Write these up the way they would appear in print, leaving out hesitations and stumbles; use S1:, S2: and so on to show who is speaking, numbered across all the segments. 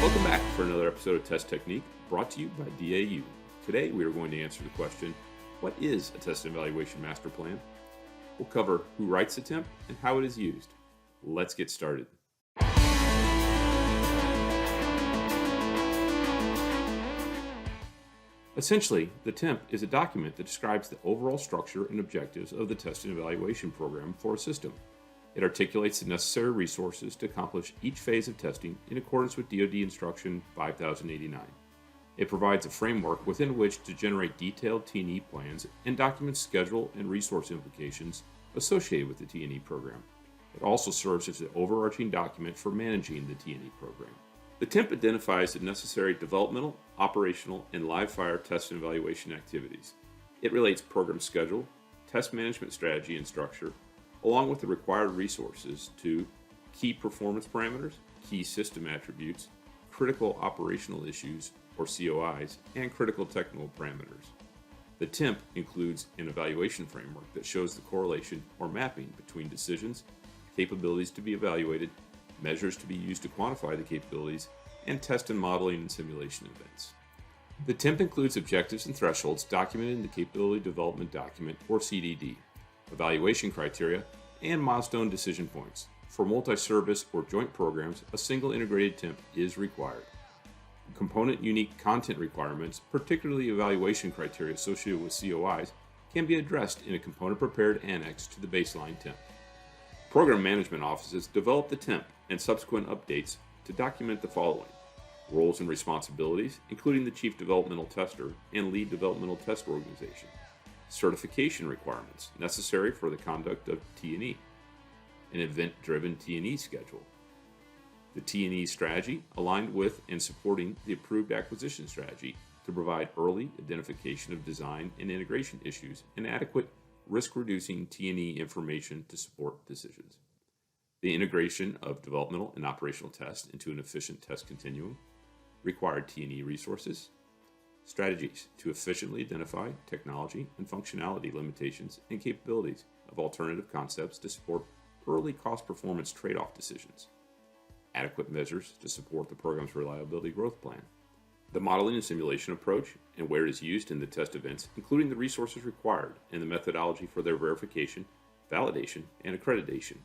S1: Welcome back for another episode of Test Technique, brought to you by DAU. Today we are going to answer the question, what is a test and evaluation master plan? We'll cover who writes the TEMP and how it is used. Let's get started. Essentially, the TEMP is a document that describes the overall structure and objectives of the test and evaluation program for a system. It articulates the necessary resources to accomplish each phase of testing in accordance with DoD Instruction 5089. It provides a framework within which to generate detailed T&E plans and documents schedule and resource implications associated with the T&E program. It also serves as the overarching document for managing the T&E program. The TEMP identifies the necessary developmental, operational, and live-fire test and evaluation activities. It relates program schedule, test management strategy and structure, along with the required resources to key performance parameters, key system attributes, critical operational issues, or COIs, and critical technical parameters. The TEMP includes an evaluation framework that shows the correlation or mapping between decisions, capabilities to be evaluated, measures to be used to quantify the capabilities, and test and modeling and simulation events. The TEMP includes objectives and thresholds documented in the Capability Development Document, or CDD, evaluation criteria, and milestone decision points. For multi-service or joint programs, a single integrated TEMP is required. Component unique content requirements, particularly evaluation criteria associated with COIs, can be addressed in a component-prepared annex to the baseline TEMP. Program management offices develop the TEMP and subsequent updates to document the following: roles and responsibilities, including the Chief Developmental Tester and Lead Developmental Test Organization, certification requirements necessary for the conduct of T&E, an event-driven T&E schedule, the T&E strategy aligned with and supporting the approved acquisition strategy to provide early identification of design and integration issues and adequate risk-reducing T&E information to support decisions, the integration of developmental and operational tests into an efficient test continuum, required T&E resources, strategies to efficiently identify technology and functionality limitations and capabilities of alternative concepts to support early cost-performance trade-off decisions, adequate measures to support the program's reliability growth plan, the modeling and simulation approach and where it is used in the test events, including the resources required and the methodology for their verification, validation, and accreditation,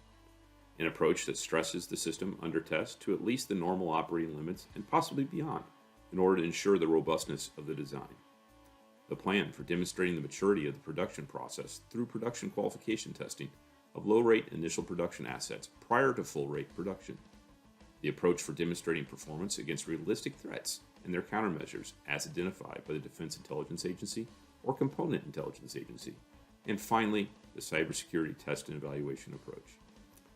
S1: an approach that stresses the system under test to at least the normal operating limits and possibly beyond in order to ensure the robustness of the design, the plan for demonstrating the maturity of the production process through production qualification testing of low-rate initial production assets prior to full-rate production, the approach for demonstrating performance against realistic threats and their countermeasures as identified by the Defense Intelligence Agency or Component Intelligence Agency, and finally, the cybersecurity test and evaluation approach.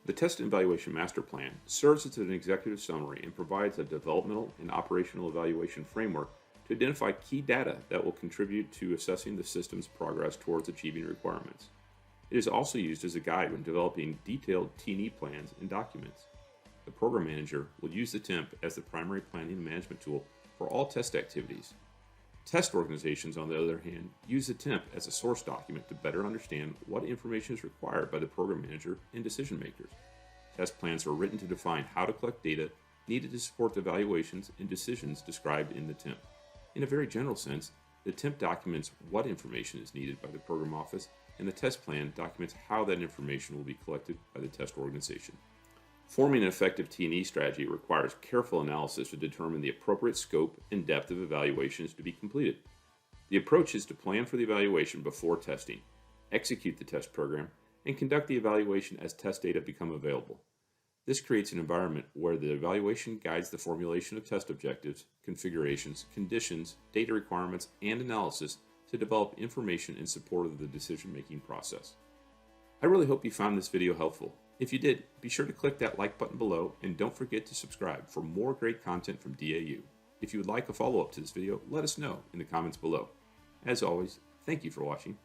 S1: The Test and Evaluation Master Plan serves as an executive summary and provides a developmental and operational evaluation framework to identify key data that will contribute to assessing the system's progress towards achieving requirements. It is also used as a guide when developing detailed T&E plans and documents. The program manager will use the TEMP as the primary planning and management tool for all test activities. Test organizations, on the other hand, use the TEMP as a source document to better understand what information is required by the program manager and decision makers. Test plans are written to define how to collect data needed to support the evaluations and decisions described in the TEMP. In a very general sense, the TEMP documents what information is needed by the program office, and the test plan documents how that information will be collected by the test organization. Forming an effective T&E strategy requires careful analysis to determine the appropriate scope and depth of evaluations to be completed. The approach is to plan for the evaluation before testing, execute the test program, and conduct the evaluation as test data become available. This creates an environment where the evaluation guides the formulation of test objectives, configurations, conditions, data requirements, and analysis to develop information in support of the decision-making process. I really hope you found this video helpful. If you did, be sure to click that like button below and don't forget to subscribe for more great content from DAU. If you would like a follow-up to this video, let us know in the comments below. As always, thank you for watching.